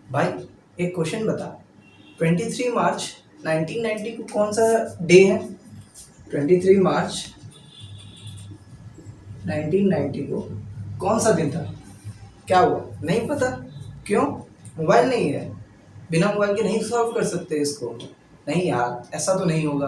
भाई एक क्वेश्चन बता। 23 मार्च 1990 को कौन सा डे है? 23 मार्च 1990 को कौन सा दिन था? क्या हुआ? नहीं पता? क्यों? मोबाइल नहीं है? बिना मोबाइल के नहीं सॉल्व कर सकते इसको? नहीं यार, ऐसा तो नहीं होगा।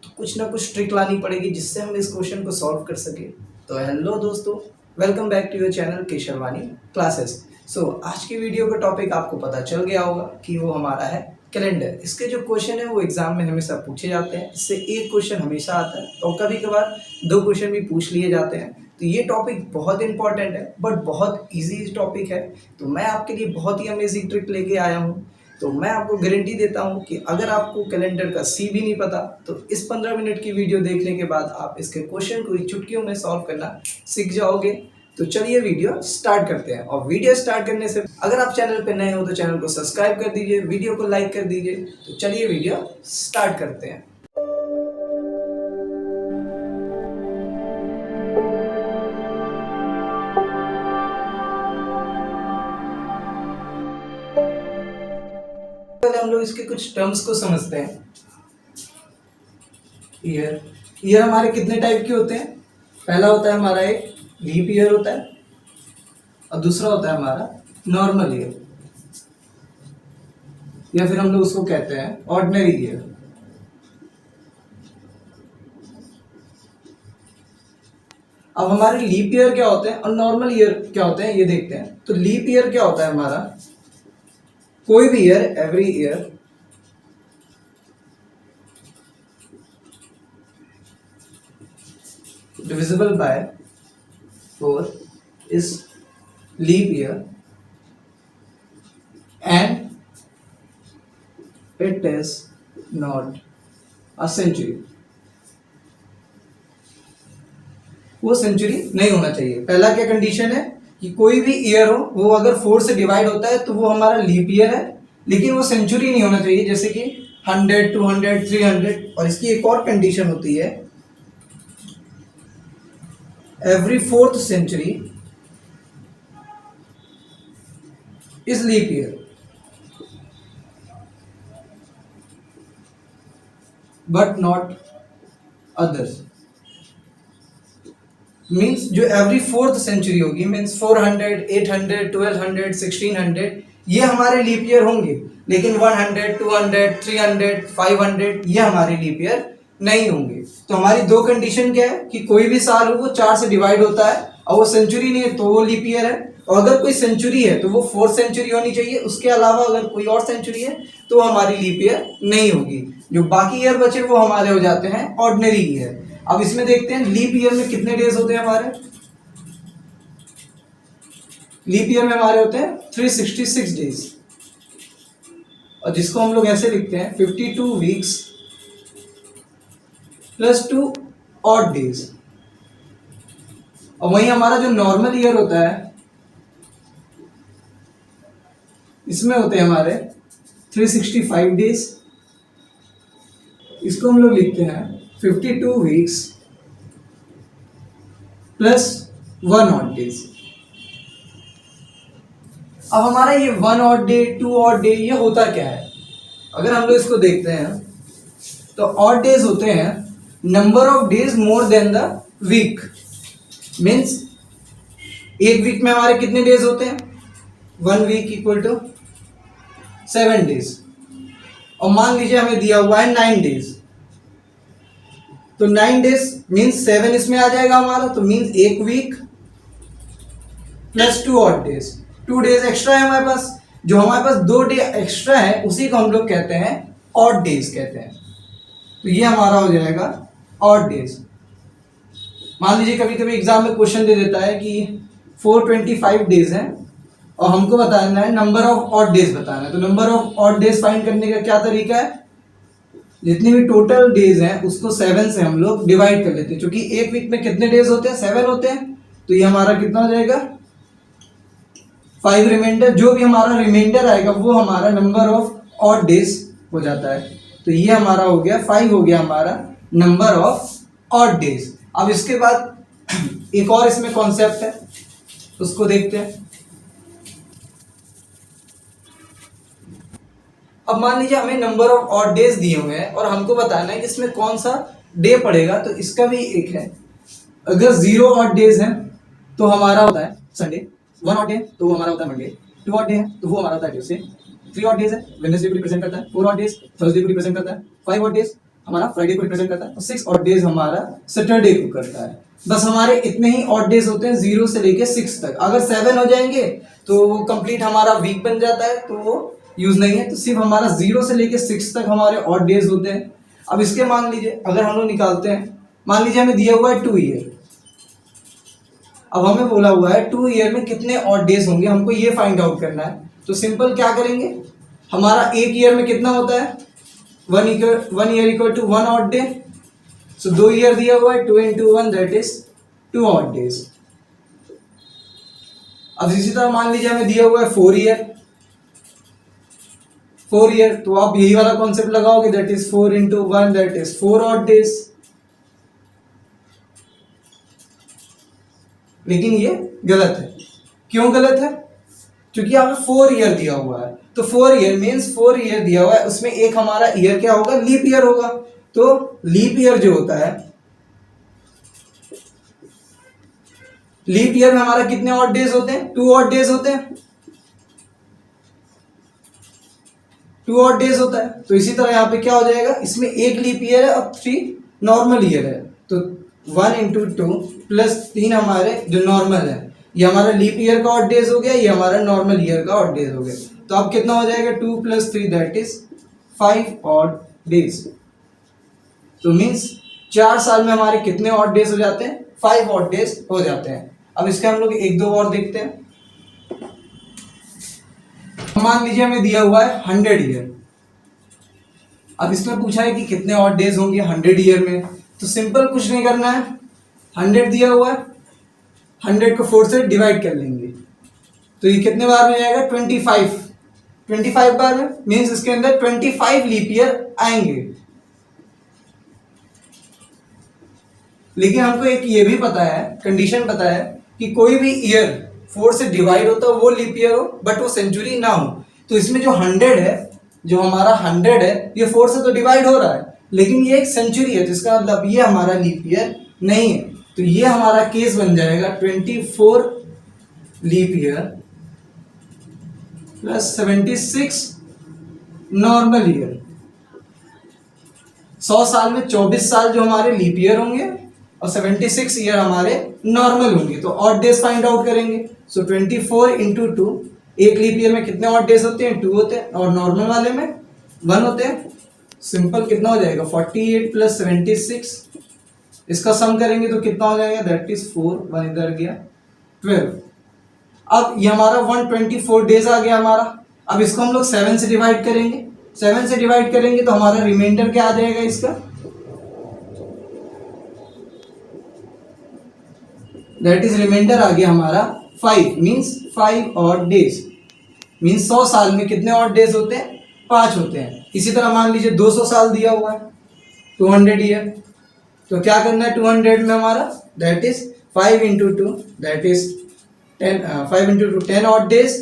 तो कुछ ना कुछ ट्रिक लानी पड़ेगी जिससे हम इस क्वेश्चन को सॉल्व कर सके। तो हेलो दोस्तों, welcome back to your channel Kesharwani classes. आज की वीडियो का टॉपिक आपको पता चल गया होगा कि वो हमारा है कैलेंडर। इसके जो क्वेश्चन है वो एग्जाम में हमेशा पूछे जाते हैं। इससे एक क्वेश्चन हमेशा आता है और कभी कभार दो क्वेश्चन भी पूछ लिए जाते हैं। तो ये टॉपिक बहुत इंपॉर्टेंट है बट बहुत इजी टॉपिक है। तो मैं आपके लिए बहुत ही अमेजिंग ट्रिक लेके आया हूँ। तो मैं आपको गारंटी देता हूँ कि अगर आपको कैलेंडर का सी भी नहीं पता तो इस 15 मिनट की वीडियो देखने के बाद आप इसके क्वेश्चन को चुटकियों में सॉल्व करना सीख जाओगे। तो चलिए वीडियो स्टार्ट करते हैं। और वीडियो स्टार्ट करने से अगर आप चैनल पर नए हो तो चैनल को सब्सक्राइब कर दीजिए, वीडियो को लाइक कर दीजिए। तो चलिए वीडियो स्टार्ट करते हैं। पहले हम लोग इसके कुछ टर्म्स को समझते हैं। ईयर ईयर हमारे कितने टाइप के होते हैं? पहला होता है हमारा एक लीप ईयर होता है और दूसरा होता है हमारा नॉर्मल ईयर, या फिर हम लोग उसको कहते हैं ऑर्डिनरी ईयर। अब हमारे लीप ईयर क्या होते हैं और नॉर्मल ईयर क्या होते हैं ये देखते हैं। तो लीप ईयर क्या होता है हमारा? कोई भी year, every year divisible by 4 is leap year and it is not a century। वो सेंचुरी नहीं होना चाहिए। पहला क्या कंडीशन है कि कोई भी ईयर हो वो अगर 4 से डिवाइड होता है तो वो हमारा लीप ईयर है, लेकिन वो सेंचुरी नहीं होना चाहिए, जैसे कि 100, 200, 300। और इसकी एक और कंडीशन होती है, every 4th century is leap year but not others। Means जो एवरी 4th सेंचुरी होगी, मीन्स 400, 800, 1200, 1600, ये हमारे लीप ईयर होंगे, लेकिन 100, 200, 300, 500 ये हमारे लीप ईयर नहीं होंगे। तो हमारी दो कंडीशन क्या है कि कोई भी साल हो वो 4 से डिवाइड होता है और वो सेंचुरी नहीं है तो वो लीप ईयर है, और अगर कोई सेंचुरी है तो वो 4th सेंचुरी होनी चाहिए। उसके अलावा अगर कोई और सेंचुरी है तो हमारी लीप ईयर नहीं होगी। जो बाकी ईयर बचे वो हमारे हो जाते हैं ऑर्डिनरी ईयर। अब इसमें देखते हैं लीप ईयर में कितने डेज होते हैं हमारे। लीप ईयर में हमारे होते हैं 366 डेज, और जिसको हम लोग ऐसे लिखते हैं 52 वीक्स प्लस 2 ऑड डेज। और वहीं हमारा जो नॉर्मल ईयर होता है इसमें होते हैं हमारे 365 डेज। इसको हम लोग लिखते हैं 52 वीक्स प्लस 1 ऑड डेज। अब हमारा ये 1 ऑड डे, 2 ऑड डे ये होता क्या है? अगर हम लोग इसको देखते हैं तो ऑड डेज होते हैं number of days more than the week. Means एक वीक में हमारे कितने डेज होते हैं? 1 वीक इक्वल टू 7 डेज। और मान लीजिए हमें दिया हुआ है 9 डेज, तो 9 डेज मीन्स 7 इसमें आ जाएगा हमारा, तो मीन्स एक week plus 2 odd days. 2 days extra है हमारे पास। जो हमारे पास 2 डे एक्स्ट्रा है उसी को हम लोग कहते हैं ऑड डेज कहते हैं। तो ये हमारा हो जाएगा ऑड डेज। मान लीजिए कभी कभी एग्जाम में क्वेश्चन दे देता है कि 425 डेज है और हमको बताना है नंबर ऑफ ऑड डेज बताना है। तो number of odd days find करने का क्या तरीका है? जितनी भी टोटल डेज हैं उसको 7 से हम लोग डिवाइड कर लेते हैं, क्योंकि एक वीक में कितने डेज होते हैं? 7 होते हैं। तो ये हमारा कितना हो जाएगा? 5 रिमाइंडर। जो भी हमारा रिमाइंडर आएगा वो हमारा नंबर ऑफ ऑड डेज हो जाता है। तो ये हमारा हो गया 5, हो गया हमारा नंबर ऑफ ऑड डेज। अब इसके बाद एक और इसमें कॉन्सेप्ट है, उसको देखते हैं। अब मान लीजिए हमें नंबर ऑफ ऑड डेज दिए हुए हैं और हमको बताना है कि इसमें कौन सा डे पड़ेगा, तो इसका भी एक है। अगर 0 ऑड डेज है तो हमारा होता है संडे, 1 ऑड डे तो वो हमारा होता है मंडे, 2 ऑड डे है तो वो हमारा होता है ट्यूसडे, 3 ऑड डेज है वेडनेसडे को रिप्रेजेंट करता है, 4 ऑड डेज थर्सडे को रिप्रेजेंट करता है, 5 ऑड डेज हमारा फ्राइडे को रिप्रेजेंट करता है और 6 ऑड डेज हमारा सैटरडे को करता है। बस हमारे इतने ही ऑड डेज होते हैं 0 से लेके 6 तक। अगर 7 हो जाएंगे तो वो कंप्लीट हमारा वीक बन जाता है, तो वो यूज नहीं है। तो सिर्फ हमारा 0 से लेके 6 तक हमारे ऑड डेज होते हैं। अब इसके मान लीजिए अगर हम लोग निकालते हैं, मान लीजिए हमें दिया हुआ है 2 ईयर। अब हमें बोला हुआ है 2 ईयर में कितने ऑड डेज होंगे, हमको ये फाइंड आउट करना है। तो सिंपल क्या करेंगे, हमारा एक ईयर में कितना होता है, 1 year equal to 1 odd day. So 2 year दिया हुआ है, 2 into 1 that is 2 odd days. अब इसी तरह मान लीजिए हमें दिया हुआ है 4 ईयर, 4 ईयर तो आप यही वाला कॉन्सेप्ट लगाओगे, that is 4 into 1 that is 4 odd days. लेकिन ये गलत है। क्यों गलत है? क्योंकि यहाँ पे 4 ईयर दिया हुआ है, तो 4 ईयर मीन्स 4 ईयर दिया हुआ है, उसमें एक हमारा ईयर क्या होगा, लीप ईयर होगा। तो लीप ईयर जो होता है, लीप ईयर में हमारा कितने ऑड डेज होते हैं, 2 ऑड डेज होते हैं, 2 ऑड डेज होता है। तो इसी तरह यहाँ पे क्या हो जाएगा, इसमें एक लीप ईयर है और 3 नॉर्मल ईयर है। तो 1 into 2 प्लस 3 हमारे जो नॉर्मल है, ये हमारा लीप ईयर का ऑड डेज हो गया, ये हमारा नॉर्मल ईयर का ऑड डेज हो गया। तो अब कितना हो जाएगा, 2 + 3 दैट इज 5 ऑड डेज। तो मीन्स 4 साल में हमारे कितने ऑड डेज हो जाते हैं, 5 ऑड डेज हो जाते हैं। अब इसके हम लोग एक दो और देखते हैं। मान लीजिए हमें दिया हुआ है 100 ईयर। अब इसमें पूछा है कि कितने ऑड डेज होंगे 100 ईयर में। तो सिंपल कुछ नहीं करना है, 100 दिया हुआ है, 100 को 4 से डिवाइड कर लेंगे तो ये कितने बार में जाएगा, 25 बार में। मीन्स इसके अंदर 25 लीप ईयर आएंगे। लेकिन हमको एक ये भी पता है, कंडीशन पता है कि कोई भी ईयर 4 से डिवाइड होता है वो लीप ईयर हो, बट वो सेंचुरी ना हो। तो इसमें जो 100 है, जो हमारा 100 है, ये 4 से तो डिवाइड हो रहा है, लेकिन ये एक सेंचुरी है, जिसका मतलब ये हमारा लीप ईयर नहीं है। तो ये हमारा केस बन जाएगा 24 leap year plus 76 normal year. 100 साल में 24 साल जो हमारे लीप ईयर होंगे और 76 ईयर हमारे नॉर्मल होंगे। तो ऑड डेज फाइंड आउट करेंगे। सो 24 into 2, एक लीप ईयर में कितने ऑड डेज होते हैं, 2 होते हैं, और नॉर्मल वाले में 1 होते हैं। सिंपल कितना हो जाएगा, 48 + 76, इसका सम करेंगे तो कितना हो जाएगा, दैट इज 4, 1 इधर गया 12। अब ये हमारा 124 डेज आ गया हमारा। अब इसको हम लोग 7 से डिवाइड करेंगे, 7 से डिवाइड करेंगे तो हमारा रिमाइंडर क्या आ जाएगा इसका, दैट इज रिमाइंडर आ गया हमारा 5, मीन्स 5 ऑड डेज। मीन्स 100 साल में कितने ऑड डेज होते हैं, 5 होते हैं। इसी तरह मान लीजिए 200 साल दिया हुआ है, 200 ईयर। तो क्या करना है 200 में हमारा, that is 5 into 2 that is 10, 5 into 2 10 odd days.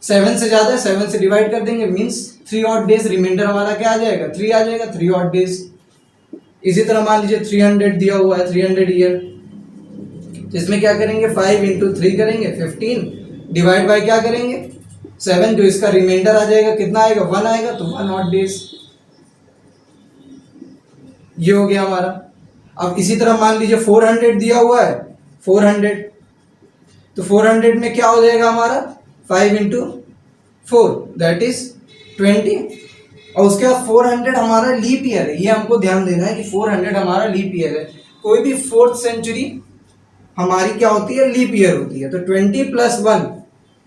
7 से ज़्यादा है, 7 से डिवाइड कर देंगे, मीन्स 3 ऑड डेज। रिमाइंडर हमारा क्या आ जाएगा, 3 आ जाएगा, 3 ऑड डेज। इसी तरह मान लीजिए 300 दिया हुआ है, 300 ईयर। तो इसमें क्या करेंगे, 5 into 3 करेंगे 15, डिवाइड बाय क्या करेंगे 7, जो इसका रिमाइंडर आ जाएगा कितना आएगा, 1 आएगा, तो 1 ऑड डेज। ये हो गया हमारा। अब इसी तरह मान लीजिए 400 दिया हुआ है, 400, तो 400 में क्या हो जाएगा हमारा, 5 into 4 दैट इज 20। और उसके बाद 400 हमारा लीप ईयर है, ये हमको ध्यान देना है कि 400 हमारा लीप ईयर है। कोई भी 4th सेंचुरी हमारी क्या होती है, लीप ईयर होती है। तो 20 + 1,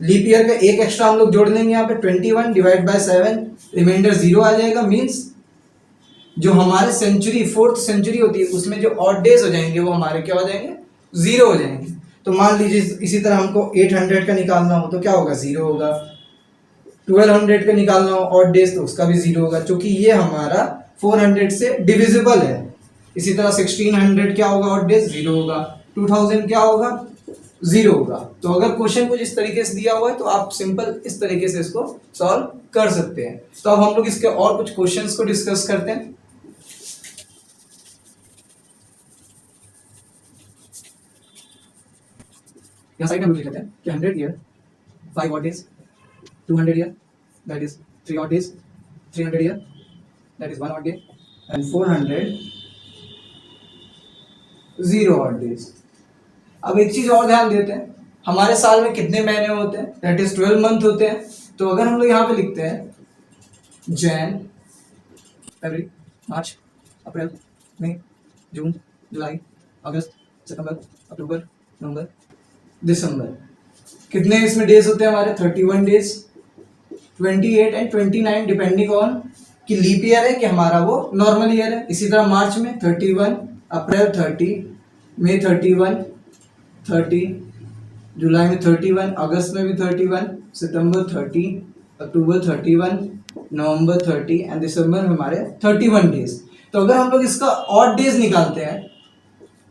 लीप ईयर का एक एक्स्ट्रा हम लोग जोड़ देंगे यहाँ पे, 21 डिवाइड बाय 7, रिमाइंडर 0 आ जाएगा। मीन्स जो हमारे सेंचुरी 4th सेंचुरी होती है उसमें जो ऑड डेज हो जाएंगे वो हमारे क्या हो जाएंगे, 0 हो जाएंगे। तो मान लीजिए इसी तरह हमको 800 का निकालना हो तो क्या होगा, 0 होगा। 1200 का निकालना हो ऑड डेज तो उसका भी 0 होगा, क्योंकि ये हमारा 400 से डिविजिबल है। इसी तरह 1600 क्या होगा, ऑड डेज 0 होगा। 2000 क्या होगा, जीरो होगा। तो अगर क्वेश्चन कुछ इस तरीके से दिया हुआ है तो आप सिंपल इस तरीके से इसको सॉल्व कर सकते हैं। तो अब हम लोग इसके और कुछ क्वेश्चंस को डिस्कस करते हैं। यहाँ साइड में हम लिख लेते हैं कि 100 year 5 odd days, 200 year that is 3 odd days, 300 year that is 1 odd day and 400 0 odd days। अब एक चीज और ध्यान देते हैं, हमारे साल में कितने महीने होते हैं, दैट इज 12 मंथ होते हैं। तो अगर हम लोग यहाँ पे लिखते हैं जैन, फरवरी, मार्च, अप्रैल, मई, जून, जुलाई, अगस्त, सितंबर, अक्टूबर, नवंबर, दिसंबर, कितने इसमें डेज होते हैं हमारे 31 डेज, 28 एंड 29 डिपेंडिंग ऑन कि लीप ईयर है कि हमारा वो नॉर्मल ईयर है। इसी तरह मार्च में 31, अप्रैल 30, मई 31, 30, जुलाई में 31, अगस्त में भी 31, सितंबर 30, अक्टूबर 31, नवंबर 30 एंड दिसंबर में हमारे 31 डेज। तो अगर हम लोग इसका ऑड डेज निकालते हैं,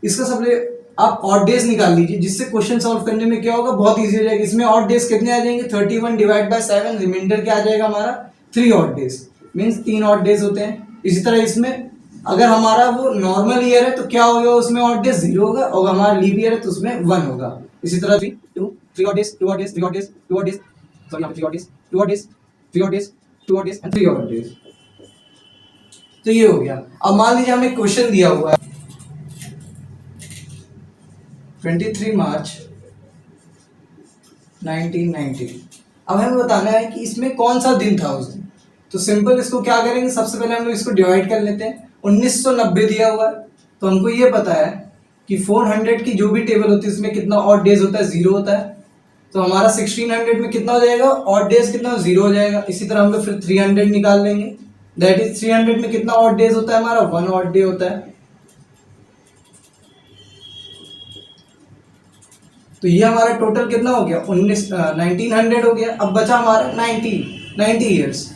इसका सबसे आप ऑड डेज निकाल लीजिए, जिससे क्वेश्चन सॉल्व करने में क्या होगा, बहुत इजी हो जाएगा। इसमें ऑड डेज कितने आ जाएंगे, 31 डिवाइड बाय 7, रिमाइंडर क्या आ जाएगा हमारा 3 odd days, means 3 odd days होते हैं। इसी तरह इसमें अगर हमारा वो नॉर्मल ईयर है तो क्या होगा, उसमें ऑड डेज 0 होगा, और हमारा लीप ईयर है तो उसमें 1 होगा। इसी तरह 3 odd days, 2 odd days, 3 odd days, 2 odd days, sorry यहाँ पे 3 odd days, 2 odd days, 3 odd days, 2 odd days and 3 odd days. तो ये हो गया। अब मान लीजिए हमें क्वेश्चन दिया हुआ है 23 मार्च 1990। अब हमें बताना है कि इसमें कौन सा दिन था उस दिन। तो सिंपल इसको क्या करेंगे, सबसे पहले हम लोग इसको डिवाइड कर लेते हैं। 1990 दिया हुआ है तो हमको ये पता है कि 400 की जो भी टेबल होती है उसमें कितना ऑड डेज होता है, 0 होता है। तो हमारा 1600 में कितना हो जाएगा, ऑड डेज कितना 0 हो जाएगा। इसी तरह हम लोग फिर 300 निकाल लेंगे, दैट इज 300 में कितना ऑड डेज होता है हमारा, 1 ऑड डे होता है। तो ये हमारा टोटल कितना हो गया, 1900 हो गया। अब बचा हमारा 90 ईयर्स।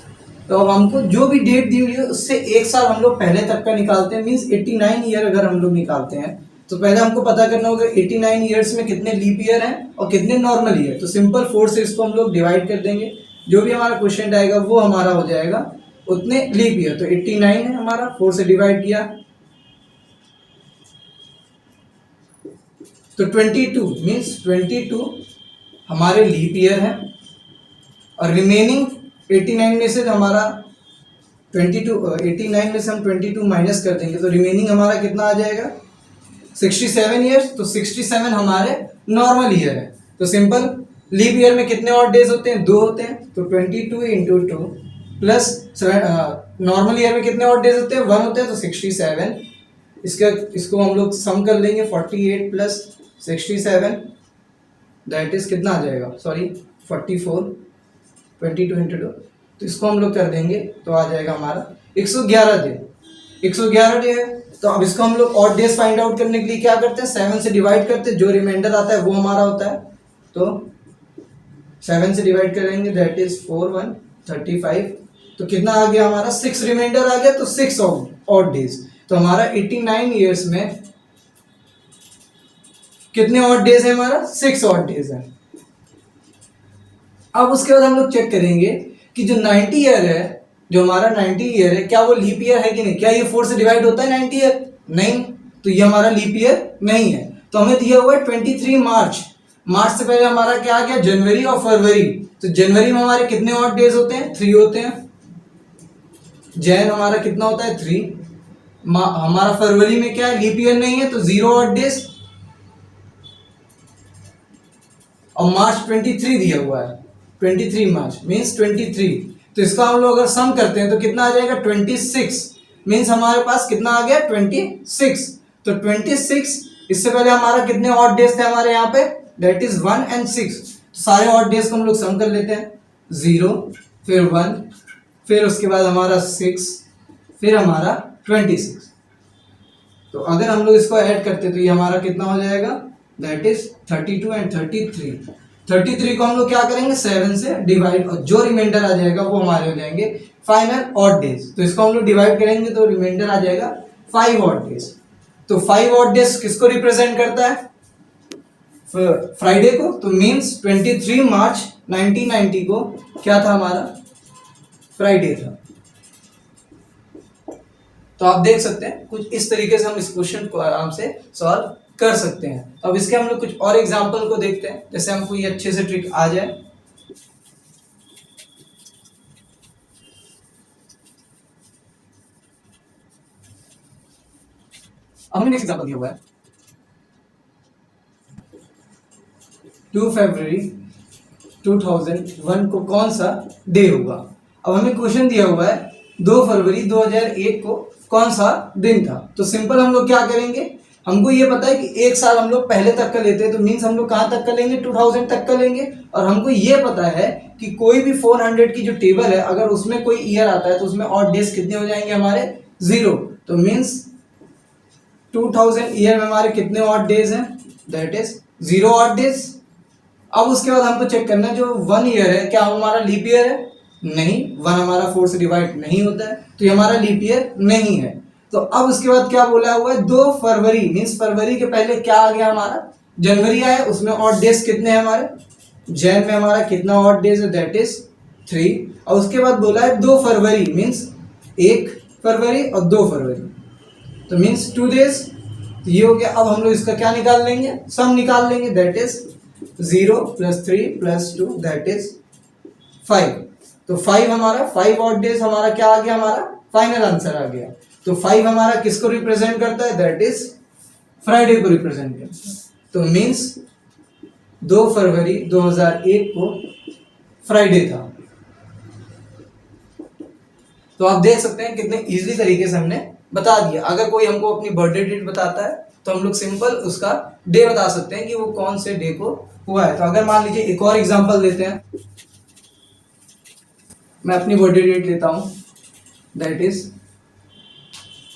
तो अब हमको जो भी डेट दी हुई है उससे एक साल हम लोग पहले तक का निकालते हैं, मीन्स 89 ईयर अगर हम लोग निकालते हैं तो पहले हमको पता करना होगा 89 ईयर्स में कितने लीप ईयर हैं और कितने नॉर्मल ईयर। तो सिंपल 4 से इसको हम लोग डिवाइड कर देंगे, जो भी हमारा क्वेश्चन आएगा वो हमारा हो जाएगा उतने लीप ईयर। तो 89 है हमारा, 4 से डिवाइड किया तो 22 मीन्स 22 हमारे लीप ईयर है। और रिमेनिंग 89 में से हमारा 89 में से हम 22 माइनस कर देंगे तो रिमेनिंग हमारा कितना आ जाएगा, 67 ईयर्स। तो 67 हमारे नॉर्मल ईयर है। तो सिंपल लीप ईयर में कितने और डेज होते हैं, 2 होते हैं। तो 22 इंटू 2 प्लस नॉर्मल ईयर में कितने और डेज होते हैं, 1 होते हैं। तो 67, इसको हम लोग सम कर लेंगे, 48 प्लस 67 दैट इज कितना आ जाएगा, सॉरी 44, 22 इंटू 2। तो इसको हम लोग कर देंगे तो आ जाएगा हमारा 111 डे। 111 डे है। तो अब इसको हम लोग ऑड डेज फाइंड आउट करने के लिए क्या करते हैं, 7 से डिवाइड करते हैं, जो रिमाइंडर आता है वो हमारा होता है। तो 7 से डिवाइड करेंगे दैट इज 4 1 35। तो कितना आ गया हमारा, 6 रिमाइंडर आ गया। तो 6 ऑड डेज। तो हमारा 89 ईयर्स में कितने ऑड डेज है हमारा, 6 ऑड डेज है। अब उसके बाद हम लोग चेक करेंगे कि जो 90 ईयर है, जो हमारा 90 ईयर है, क्या वो लीप ईयर है कि नहीं। क्या ये 4 से डिवाइड होता है 90 ईयर, नहीं। तो ये हमारा लीप ईयर नहीं है। तो हमें दिया हुआ है 23 मार्च। मार्च से पहले हमारा क्या आ गया, जनवरी और फरवरी। तो जनवरी में हमारे कितने ऑड डेज होते हैं, 3 होते हैं। जैन हमारा कितना होता है, 3। हमारा फरवरी में क्या है, लीप ईयर नहीं है तो 0 ऑड डेज। और मार्च 23 दिया हुआ है, 23 मार्च मीन्स 23। तो इसका हम लोग अगर सम करते हैं तो कितना आ जाएगा, 26 मीन्स हमारे पास कितना आ गया, 26। तो 26, इससे पहले हमारा कितने ऑड डेज थे हमारे यहाँ पे, दैट इज 1 एंड 6। तो सारे ऑड डेज को हम लोग सम कर लेते हैं, 0 फिर 1 फिर उसके बाद हमारा 6 फिर हमारा 26। तो अगर हम लोग इसको ऐड करते तो ये हमारा कितना हो जाएगा, दैट इज 32 एंड 33। 33 को हम लोग क्या करेंगे, 7 से डिवाइड, और जो रिमाइंडर आ जाएगा वो हमारे हो जाएंगे फाइनल ऑड डेज। तो इसको हम लोग डिवाइड करेंगे तो रिमाइंडर आ जाएगा 5 ऑड डेज। तो 5 ऑड डेज किसको रिप्रेजेंट करता है, फ्राइडे को, तो मीन्स 23 मार्च 1990 को क्या था हमारा, फ्राइडे था। तो आप देख सकते हैं कुछ इस तरीके से हम इस क्वेश्चन को आराम से सॉल्व कर सकते हैं। अब इसके हम लोग कुछ और एग्जांपल को देखते हैं, जैसे हमको ये अच्छे से ट्रिक आ जाए। हमने नेक्स्ट एग्जांपल दिया हुआ है 2 फरवरी 2001 को कौन सा डे होगा। अब हमें क्वेश्चन दिया हुआ है 2 फरवरी 2001 को कौन सा दिन था। तो सिंपल हम लोग क्या करेंगे, हमको ये पता है कि एक साल हम लोग पहले तक का लेते हैं, तो मीन्स हम लोग कहाँ तक का लेंगे, 2000 तक का लेंगे। और हमको ये पता है कि कोई भी 400 की जो टेबल है, अगर उसमें कोई ईयर आता है तो उसमें ऑड डेज कितने हो जाएंगे हमारे, 0। तो मीन्स 2000 ईयर में हमारे कितने ऑड डेज हैं, दैट इज 0 ऑड डेज। अब उसके बाद हमको चेक करना है जो 1 ईयर है क्या हमारा लीप ईयर है, नहीं, 1 हमारा 4 से डिवाइड नहीं होता है, तो ये हमारा लीप ईयर नहीं है। तो अब उसके बाद क्या बोला हुआ है, 2 फरवरी मीन्स फरवरी के पहले क्या आ गया हमारा, जनवरी आया, उसमें ऑड डेज कितने हैं हमारे, जैन में हमारा कितना ऑड डेज है, दैट इज 3। और उसके बाद बोला है 2 फरवरी मीन्स 1 फरवरी और 2 फरवरी, तो मीन्स 2 डेज। तो ये हो गया। अब हम लोग इसका क्या निकाल लेंगे, सम निकाल लेंगे, दैट इज 0 + 3 + 2 दैट इज 5। तो 5 हमारा 5 ऑड डेज हमारा क्या आ गया, हमारा फाइनल आंसर आ गया। तो 5 हमारा किसको रिप्रेजेंट करता है, दैट इज फ्राइडे को रिप्रेजेंट करता है। तो मीन्स 2 फरवरी 2001 को फ्राइडे था। तो आप देख सकते हैं कितने इजीली तरीके से हमने बता दिया। अगर कोई हमको अपनी बर्थडे डेट बताता है तो हम लोग सिंपल उसका डे बता सकते हैं कि वो कौन से डे को हुआ है। तो अगर मान लीजिए एक और एग्जांपल लेते हैं, मैं अपनी बर्थडे डेट लेता हूं, दैट इज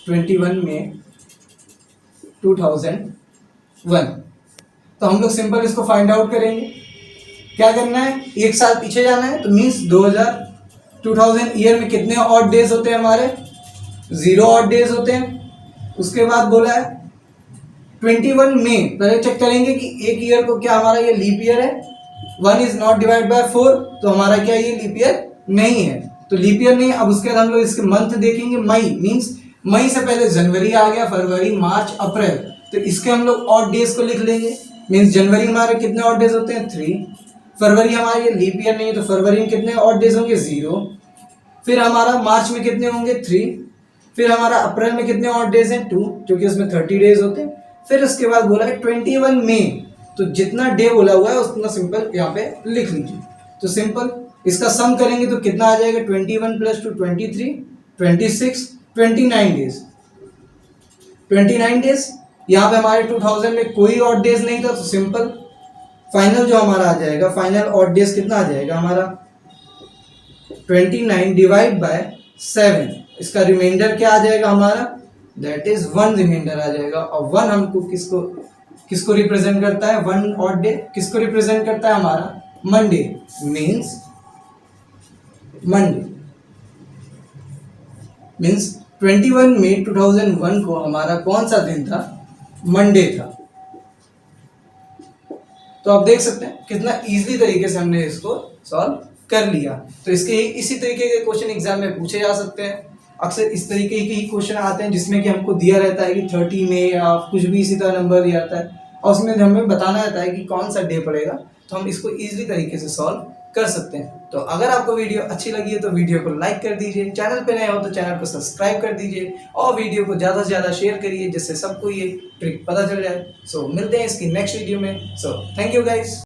21 मई 2001। तो हम लोग सिंपल इसको फाइंड आउट करेंगे। क्या करना है, एक साल पीछे जाना है, तो मीन्स 2000 ईयर में कितने ऑड डेज होते हैं हमारे, 0 ऑड डेज होते हैं। उसके बाद बोला है 21 मई, पहले चेक करेंगे कि एक ईयर को क्या हमारा ये लीप ईयर है, 1 इज नॉट डिवाइड बाय 4, तो हमारा क्या ये लीप ईयर नहीं है, तो लीप ईयर नहीं। अब उसके बाद हम लोग इसके मंथ देखेंगे, मई मीन्स मई से पहले जनवरी आ गया, फरवरी, मार्च, अप्रैल, तो इसके हम लोग ऑड डेज को लिख लेंगे। मीन्स जनवरी हमारे कितने ऑड डेज होते हैं, 3। फरवरी हमारे ये लीप ईयर नहीं है, तो फरवरी में कितने ऑड डेज होंगे, 0। फिर हमारा मार्च में कितने होंगे, 3। फिर हमारा अप्रैल में कितने ऑड डेज हैं, 2, क्योंकि उसमें 30 डेज होते हैं। फिर उसके बाद बोला है 21 मई, तो जितना डे बोला हुआ है उतना सिंपल यहाँ पे लिख लीजिए। तो सिंपल इसका सम करेंगे तो कितना आ जाएगा, 21 + 2 23, 26, 29 डेज, 29 डेज। यहाँ पे हमारे 2000 में कोई ऑड डेज नहीं था, तो सिंपल फाइनल जो हमारा आ जाएगा, फाइनल ऑड डेज कितना आ जाएगा हमारा, 29 डिवाइड बाय 7, इसका रिमाइंडर क्या आ जाएगा हमारा, दैट इज 1 रिमाइंडर आ जाएगा। और 1 हमको किसको रिप्रेजेंट करता है, 1 ऑड डे किसको रिप्रेजेंट करता है हमारा, मंडे, मीन्स मंडे मीन्स 21 मई 2001 को हमारा कौन सा दिन था, मंडे था। तो आप देख सकते हैं कितना इजीली तरीके से हमने इसको सॉल्व कर लिया। तो इसके इसी तरीके के क्वेश्चन एग्जाम में पूछे जा सकते हैं। अक्सर इस तरीके के ही क्वेश्चन आते हैं जिसमें कि हमको दिया रहता है कि 30 में या कुछ भी इसी तरह नंबर दिया रहता है और उसमें हमें बताना रहता है कि कौन सा डे पड़ेगा, तो हम इसको इजीली तरीके से सॉल्व कर सकते हैं। तो अगर आपको वीडियो अच्छी लगी है तो वीडियो को लाइक कर दीजिए, चैनल पे नए हो तो चैनल को सब्सक्राइब कर दीजिए और वीडियो को ज़्यादा से ज़्यादा शेयर करिए जिससे सबको ये ट्रिक पता चल जाए। सो मिलते हैं इसकी नेक्स्ट वीडियो में। So thank you guys.